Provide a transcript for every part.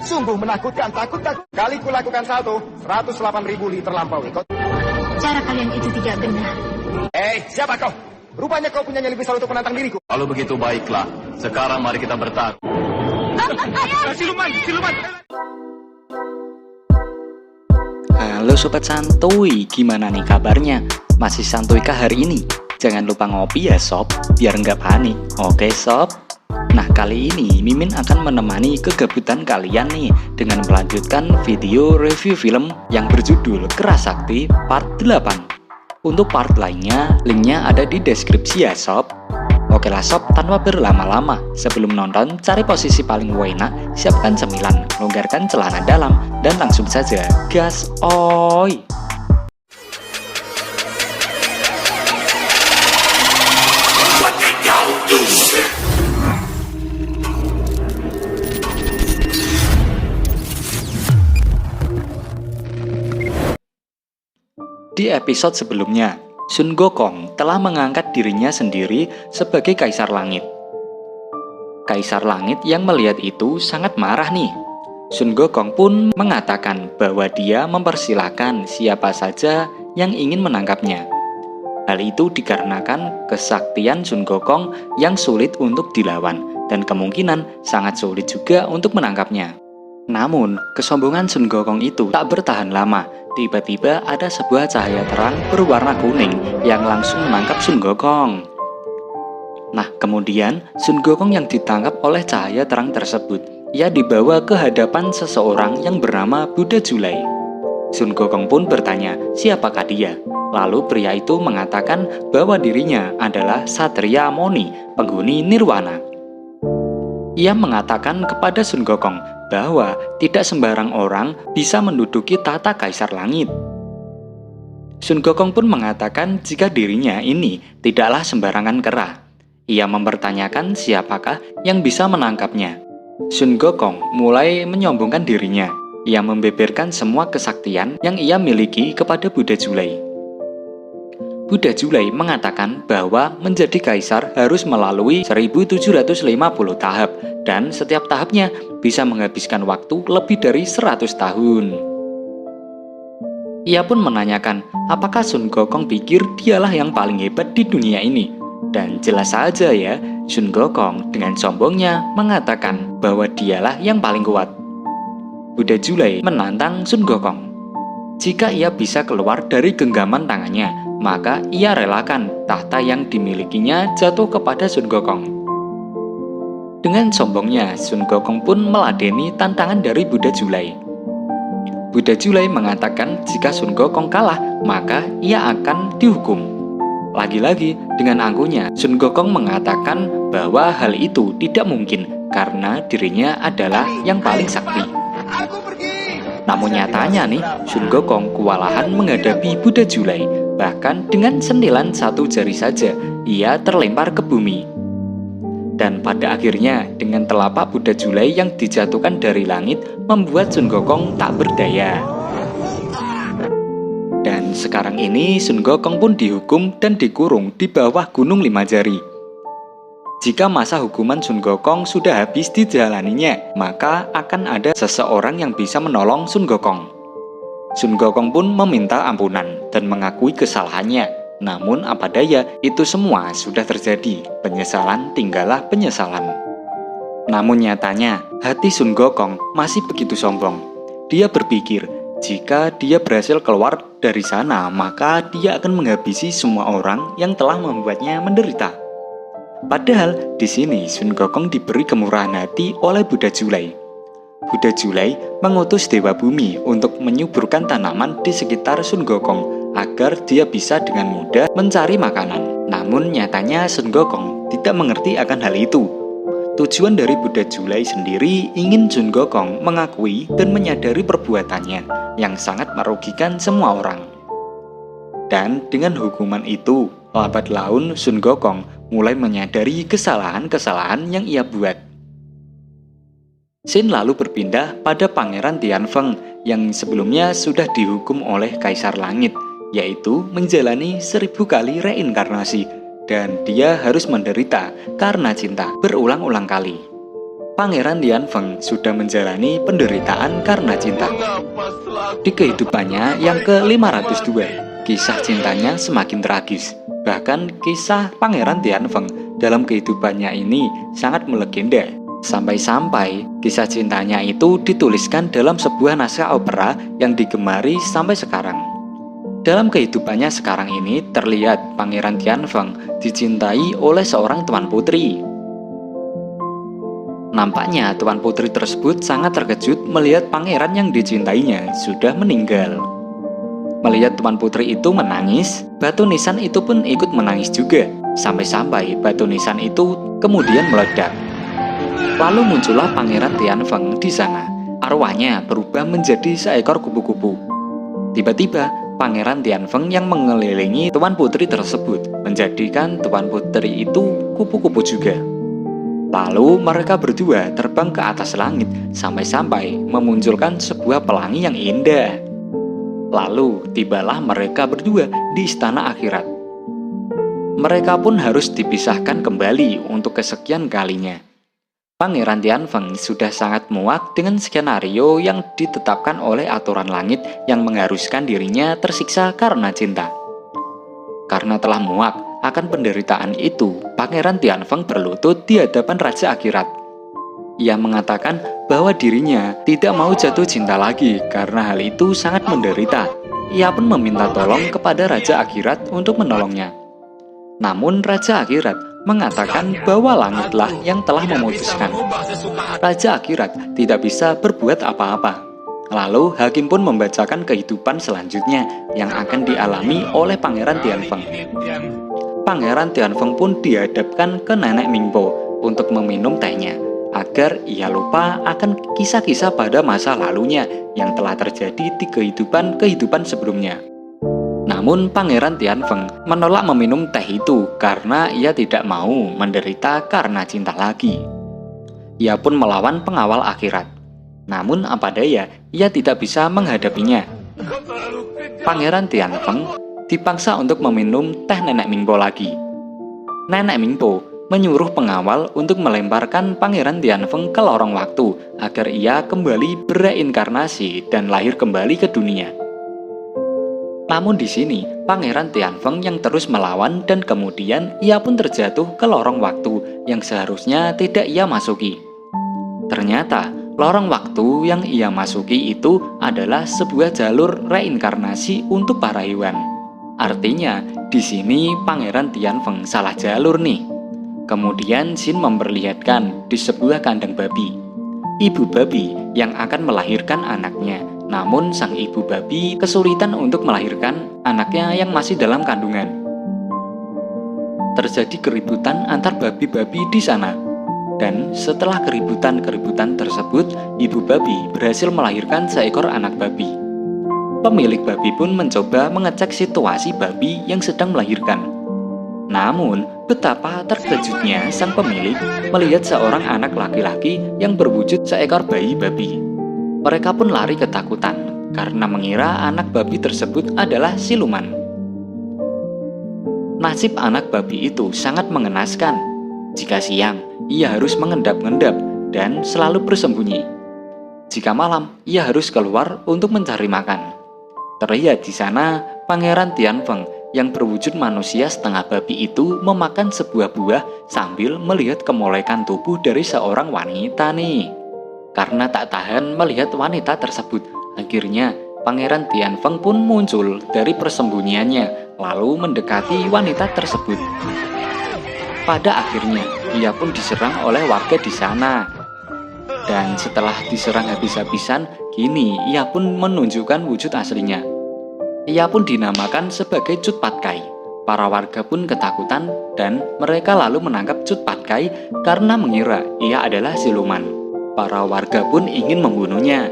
Sungguh menakutkan, takut. Kali kulakukan salto, 108.000 li terlampaui. Cara kalian itu tidak benar. Siapa kau? Rupanya kau punya nyali pisau untuk menantang diriku. Kalau begitu baiklah, sekarang mari kita bertarung. Siluman! Halo Sobat Santuy, gimana nih kabarnya? Masih santuykah hari ini? Jangan lupa ngopi ya sob, biar nggak panik. Oke sob? Nah kali ini Mimin akan menemani kegabutan kalian nih dengan melanjutkan video review film yang berjudul Kerasakti Part 8. Untuk part lainnya, linknya ada di deskripsi ya sob. Oke lah sob, tanpa berlama-lama, sebelum nonton, cari posisi paling enak, siapkan cemilan, longgarkan celana dalam, dan langsung saja gas oi. Di episode sebelumnya, Sun Gokong telah mengangkat dirinya sendiri sebagai Kaisar Langit. Kaisar Langit yang melihat itu sangat marah nih. Sun Gokong pun mengatakan bahwa dia mempersilahkan siapa saja yang ingin menangkapnya. Hal itu dikarenakan kesaktian Sun Gokong yang sulit untuk dilawan dan kemungkinan sangat sulit juga untuk menangkapnya. Namun, kesombongan Sun Gokong itu tak bertahan lama. Tiba-tiba ada sebuah cahaya terang berwarna kuning yang langsung menangkap Sun Gokong. Nah, kemudian Sun Gokong yang ditangkap oleh cahaya terang tersebut, ia dibawa ke hadapan seseorang yang bernama Buddha Julai. Sun Gokong pun bertanya, siapakah dia? Lalu pria itu mengatakan bahwa dirinya adalah Satria Moni, penghuni Nirwana. Ia mengatakan kepada Sun Gokong bahwa tidak sembarang orang bisa menduduki tahta Kaisar Langit. Sun Gokong pun mengatakan jika dirinya ini tidaklah sembarangan kera. Ia mempertanyakan siapakah yang bisa menangkapnya. Sun Gokong mulai menyombongkan dirinya. Ia membeberkan semua kesaktian yang ia miliki kepada Buddha Julai. Buddha Julai mengatakan bahwa menjadi kaisar harus melalui 1750 tahap dan setiap tahapnya bisa menghabiskan waktu lebih dari 100 tahun. Ia pun menanyakan apakah Sun Gokong pikir dialah yang paling hebat di dunia ini. Dan jelas saja ya, Sun Gokong dengan sombongnya mengatakan bahwa dialah yang paling kuat. Buddha Julai menantang Sun Gokong. Jika ia bisa keluar dari genggaman tangannya, maka ia relakan tahta yang dimilikinya jatuh kepada Sun Gokong. Dengan sombongnya, Sun Gokong pun meladeni tantangan dari Buddha Julai. Buddha Julai mengatakan jika Sun Gokong kalah, maka ia akan dihukum. Lagi-lagi, dengan angkuhnya, Sun Gokong mengatakan bahwa hal itu tidak mungkin karena dirinya adalah yang paling sakti. Namun nyatanya nih, Sun Gokong kewalahan menghadapi Buddha Julai. Bahkan dengan sentilan satu jari saja, ia terlempar ke bumi. Dan pada akhirnya, dengan telapak Buddha Julai yang dijatuhkan dari langit, membuat Sun Gokong tak berdaya. Dan sekarang ini, Sun Gokong pun dihukum dan dikurung di bawah Gunung Lima Jari. Jika masa hukuman Sun Gokong sudah habis dijalaninya, maka akan ada seseorang yang bisa menolong Sun Gokong. Sun Gokong pun meminta ampunan dan mengakui kesalahannya. Namun apa daya, itu semua sudah terjadi. Penyesalan tinggallah penyesalan. Namun nyatanya, hati Sun Gokong masih begitu sombong. Dia berpikir, jika dia berhasil keluar dari sana, maka dia akan menghabisi semua orang yang telah membuatnya menderita. Padahal di sini Sun Gokong diberi kemurahan hati oleh Buddha Julai. Buddha Julai mengutus Dewa Bumi untuk menyuburkan tanaman di sekitar Sun Gokong agar dia bisa dengan mudah mencari makanan. Namun nyatanya Sun Gokong tidak mengerti akan hal itu. Tujuan dari Buddha Julai sendiri ingin Sun Gokong mengakui dan menyadari perbuatannya yang sangat merugikan semua orang. Dan dengan hukuman itu, lambat laun Sun Gokong mulai menyadari kesalahan-kesalahan yang ia buat. Scene lalu berpindah pada Pangeran Tianfeng yang sebelumnya sudah dihukum oleh Kaisar Langit, yaitu menjalani 1000 kali reinkarnasi, dan dia harus menderita karena cinta berulang-ulang kali. Pangeran Tianfeng sudah menjalani penderitaan karena cinta. Di kehidupannya yang ke-502, kisah cintanya semakin tragis. Bahkan kisah Pangeran Tianfeng dalam kehidupannya ini sangat melegenda. Sampai-sampai kisah cintanya itu dituliskan dalam sebuah naskah opera yang digemari sampai sekarang. Dalam kehidupannya sekarang ini terlihat Pangeran Tianfeng dicintai oleh seorang tuan putri. Nampaknya tuan putri tersebut sangat terkejut melihat pangeran yang dicintainya sudah meninggal. Melihat tuan putri itu menangis, batu nisan itu pun ikut menangis juga. Sampai-sampai batu nisan itu kemudian meledak. Lalu muncullah Pangeran Tianfeng di sana. Arwahnya berubah menjadi seekor kupu-kupu. Tiba-tiba, Pangeran Tianfeng yang mengelilingi tuan putri tersebut menjadikan tuan putri itu kupu-kupu juga. Lalu mereka berdua terbang ke atas langit sampai-sampai memunculkan sebuah pelangi yang indah. Lalu tibalah mereka berdua di istana akhirat. Mereka pun harus dipisahkan kembali untuk kesekian kalinya. Pangeran Tianfeng sudah sangat muak dengan skenario yang ditetapkan oleh aturan langit yang mengharuskan dirinya tersiksa karena cinta. Karena telah muak akan penderitaan itu, Pangeran Tianfeng berlutut di hadapan Raja Akhirat. Ia mengatakan bahwa dirinya tidak mau jatuh cinta lagi karena hal itu sangat menderita. Ia pun meminta tolong kepada Raja Akhirat untuk menolongnya. Namun Raja Akhirat mengatakan bahwa langitlah yang telah memutuskan. Raja Akhirat tidak bisa berbuat apa-apa. Lalu hakim pun membacakan kehidupan selanjutnya yang akan dialami oleh Pangeran Tianfeng. Pangeran Tianfeng pun dihadapkan ke Nenek Ningpo untuk meminum tehnya, agar ia lupa akan kisah-kisah pada masa lalunya yang telah terjadi di kehidupan sebelumnya. Namun Pangeran Tianfeng menolak meminum teh itu karena ia tidak mau menderita karena cinta lagi. Ia pun melawan pengawal akhirat. Namun apa daya, ia tidak bisa menghadapinya. Pangeran Tianfeng dipaksa untuk meminum teh Nenek Ningpo lagi. Nenek Ningpo menyuruh pengawal untuk melemparkan Pangeran Tianfeng ke lorong waktu agar ia kembali bereinkarnasi dan lahir kembali ke dunia. Namun di sini, Pangeran Tianfeng yang terus melawan dan kemudian ia pun terjatuh ke lorong waktu yang seharusnya tidak ia masuki. Ternyata, lorong waktu yang ia masuki itu adalah sebuah jalur reinkarnasi untuk para hewan. Artinya, di sini Pangeran Tianfeng salah jalur nih. Kemudian Shin memperlihatkan di sebuah kandang babi. Ibu babi yang akan melahirkan anaknya. Namun sang ibu babi kesulitan untuk melahirkan anaknya yang masih dalam kandungan. Terjadi keributan antar babi-babi di sana. Dan setelah keributan tersebut, ibu babi berhasil melahirkan seekor anak babi. Pemilik babi pun mencoba mengecek situasi babi yang sedang melahirkan. Namun, betapa terkejutnya sang pemilik melihat seorang anak laki-laki yang berwujud seekor bayi babi. Mereka pun lari ketakutan karena mengira anak babi tersebut adalah siluman. Nasib anak babi itu sangat mengenaskan. Jika siang, ia harus mengendap-endap dan selalu bersembunyi. Jika malam, ia harus keluar untuk mencari makan. Terlihat di sana, Pangeran Tianfeng yang berwujud manusia setengah babi itu memakan sebuah buah sambil melihat kemolekan tubuh dari seorang wanita nih. Karena tak tahan melihat wanita tersebut, akhirnya Pangeran Tianfeng pun muncul dari persembunyiannya, lalu mendekati wanita tersebut. Pada akhirnya, ia pun diserang oleh warga di sana. Dan setelah diserang habis-habisan, kini ia pun menunjukkan wujud aslinya. Ia pun dinamakan sebagai Cut Pat Kai. Para warga pun ketakutan dan mereka lalu menangkap Cut Pat Kai karena mengira ia adalah siluman. Para warga pun ingin membunuhnya.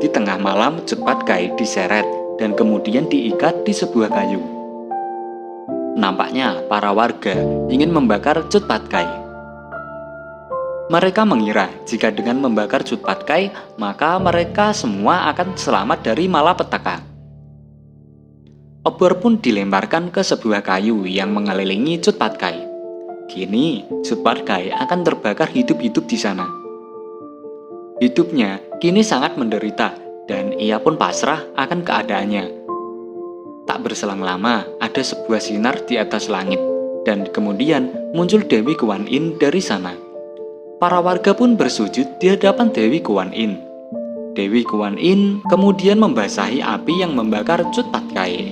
Di tengah malam, Cut Pat Kai diseret dan kemudian diikat di sebuah kayu. Nampaknya para warga ingin membakar Cut Pat Kai. Mereka mengira jika dengan membakar Cut Pat Kai, maka mereka semua akan selamat dari malapetaka. Obor pun dilemparkan ke sebuah kayu yang mengelilingi Cut Pat Kai. Kini, Cut Pat Kai akan terbakar hidup-hidup di sana. Hidupnya kini sangat menderita dan ia pun pasrah akan keadaannya. Tak berselang lama, ada sebuah sinar di atas langit dan kemudian muncul Dewi Kuan Yin dari sana. Para warga pun bersujud di hadapan Dewi Kuan Yin. Dewi Kuan Yin kemudian membasahi api yang membakar Cut Pat Kai.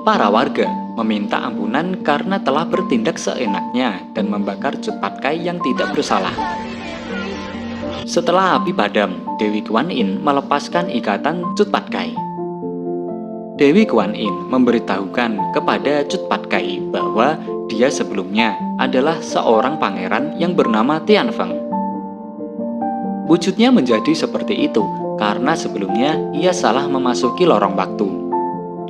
Para warga meminta ampunan karena telah bertindak seenaknya dan membakar Cut Pat Kai yang tidak bersalah. Setelah api padam, Dewi Kuan Yin melepaskan ikatan Cut Pat Kai. Dewi Kuan Yin memberitahukan kepada Cut Pat Kai bahwa dia sebelumnya adalah seorang pangeran yang bernama Tian Feng. Wujudnya menjadi seperti itu karena sebelumnya ia salah memasuki lorong waktu.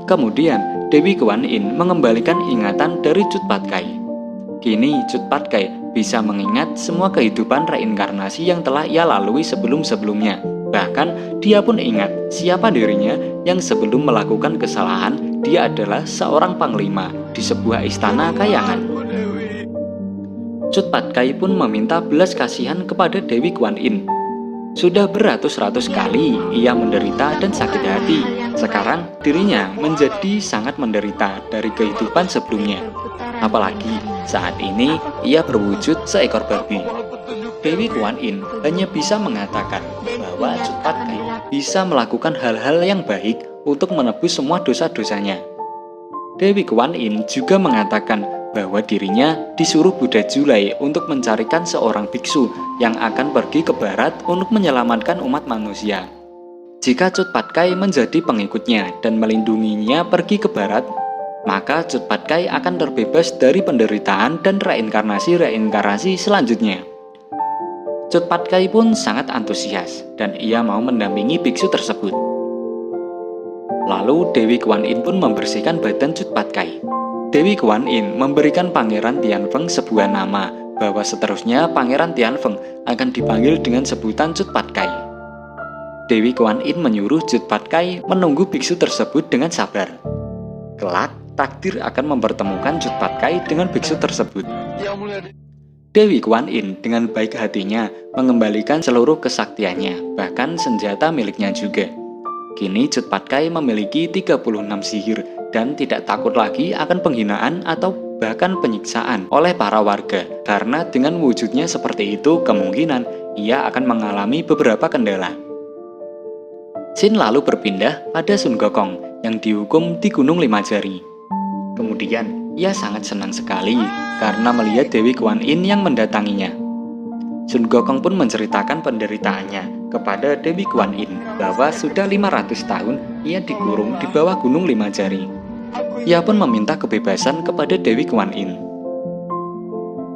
Kemudian Dewi Kuan Yin mengembalikan ingatan dari Cut Pat Kai. Kini Cut Pat Kai bisa mengingat semua kehidupan reinkarnasi yang telah ia lalui sebelum-sebelumnya. Bahkan dia pun ingat siapa dirinya yang sebelum melakukan kesalahan dia adalah seorang panglima di sebuah istana kayangan. Cut Pat Kai pun meminta belas kasihan kepada Dewi Kuan Yin. Sudah beratus-ratus kali ia menderita dan sakit hati. Sekarang dirinya menjadi sangat menderita dari kehidupan sebelumnya. Apalagi saat ini ia berwujud seekor babi. Dewi Kuan Yin hanya bisa mengatakan bahwa Cut Pat Kai bisa melakukan hal-hal yang baik untuk menebus semua dosa-dosanya. Dewi Kuan Yin juga mengatakan bahwa dirinya disuruh Buddha Julai untuk mencarikan seorang biksu yang akan pergi ke barat untuk menyelamatkan umat manusia. Jika Cut Pat Kai menjadi pengikutnya dan melindunginya pergi ke barat, maka Cut Pat Kai akan terbebas dari penderitaan dan reinkarnasi selanjutnya. Cut Pat Kai pun sangat antusias dan ia mau mendampingi biksu tersebut. Lalu Dewi Kuan Yin pun membersihkan badan Cut Pat Kai. Dewi Kuan Yin memberikan Pangeran Tian Feng sebuah nama bahwa seterusnya Pangeran Tian Feng akan dipanggil dengan sebutan Cut Pat Kai. Dewi Kuan Yin menyuruh Cut Pat Kai menunggu biksu tersebut dengan sabar. Kelak, takdir akan mempertemukan Cut Pat Kai dengan biksu tersebut. Dewi Kuan Yin dengan baik hatinya mengembalikan seluruh kesaktiannya, bahkan senjata miliknya juga. Kini Cut Pat Kai memiliki 36 sihir dan tidak takut lagi akan penghinaan atau bahkan penyiksaan oleh para warga. Karena dengan wujudnya seperti itu, kemungkinan ia akan mengalami beberapa kendala. Scene lalu berpindah pada Sun Gokong yang dihukum di Gunung Lima Jari. Kemudian ia sangat senang sekali karena melihat Dewi Kuan Yin yang mendatanginya. Sun Gokong pun menceritakan penderitaannya kepada Dewi Kuan Yin bahwa sudah 500 tahun ia dikurung di bawah Gunung Lima Jari. Ia pun meminta kebebasan kepada Dewi Kuan Yin.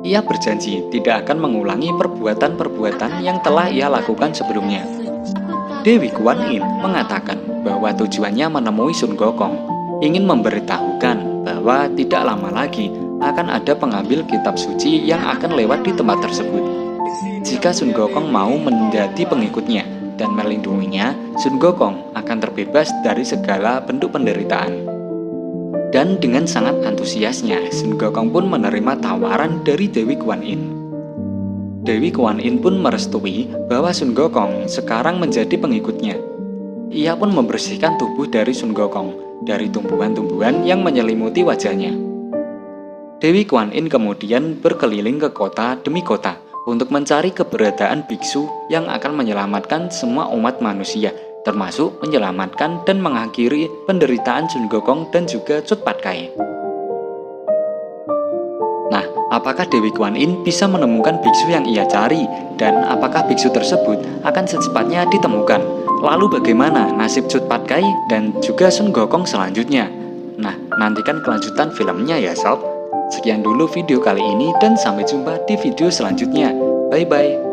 Ia berjanji tidak akan mengulangi perbuatan-perbuatan yang telah ia lakukan sebelumnya. Dewi Kuan Yin mengatakan bahwa tujuannya menemui Sun Gokong, ingin memberitahukan bahwa tidak lama lagi akan ada pengambil kitab suci yang akan lewat di tempat tersebut. Jika Sun Gokong mau menjadi pengikutnya dan melindunginya, Sun Gokong akan terbebas dari segala bentuk penderitaan. Dan dengan sangat antusiasnya, Sun Gokong pun menerima tawaran dari Dewi Kuan Yin. Dewi Kuan Yin pun merestui bahwa Sun Gokong sekarang menjadi pengikutnya. Ia pun membersihkan tubuh dari Sun Gokong dari tumbuhan-tumbuhan yang menyelimuti wajahnya. Dewi Kuan Yin kemudian berkeliling ke kota demi kota untuk mencari keberadaan biksu yang akan menyelamatkan semua umat manusia, termasuk menyelamatkan dan mengakhiri penderitaan Sun Gokong dan juga Cut Pat Kai. Nah, apakah Dewi Kuan Yin bisa menemukan biksu yang ia cari? Dan apakah biksu tersebut akan secepatnya ditemukan? Lalu bagaimana nasib Cut Pat Kai dan juga Sun Gokong selanjutnya? Nah, nantikan kelanjutan filmnya ya sob. Sekian dulu video kali ini dan sampai jumpa di video selanjutnya. Bye-bye.